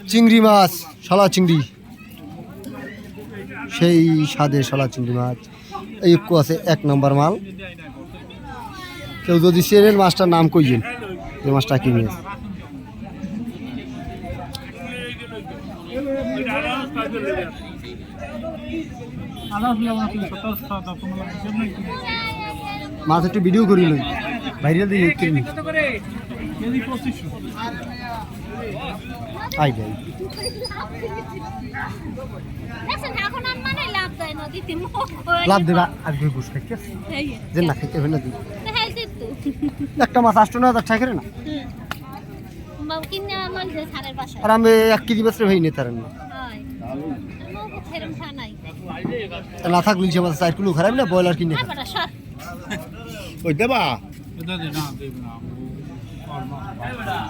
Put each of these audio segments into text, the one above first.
চিংড়ি মাছ, শালা চিংড়ি, সেই স্বাদের শালা চিংড়ি মাছ। এই একটু আছে 1 নম্বর মাল। কেউ যদি চেনেন মাছটার নাম কইছেন, এই মাছটা কি নিয়ে মাছ একটু ভিডিও করি লই ভাইরাল দিয়ে আই যাই লাভ দেবা আর দুই বুঝ খাইতে যে না খাইতে হবে না দুই একটা মাছ 8,000 টাকা করে না আর আমি 1 কেজি মাছ ভাই নিতে পারেন না না থাকলে সে মাছ 4 কিলো খারাপ না ব্রয়লার কিনে ওই দেবা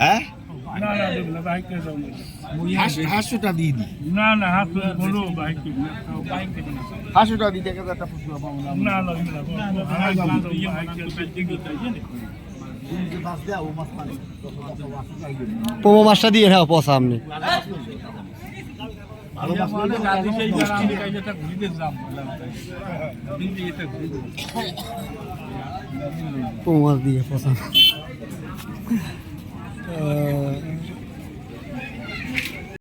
হ্যাঁ না না দেব না বাইক কে যাও না 800টা দিয়ে দি না না হাত বলো বাইক কে বাইক কে না 800টা দিতে গেলে একটা পুষবা পাবো না না না বাইক কে পেটিং দিতে জানে পোমো মাছটা দিয়ে হ্যাঁ পচা আপনি ভালো মাছ বলতে গাড়ি সেই গাড়ি কাইটা ঘুরিতে যাম বললাম দিদি এটা ঘুরিতে পোমো মাছ দিয়ে পচা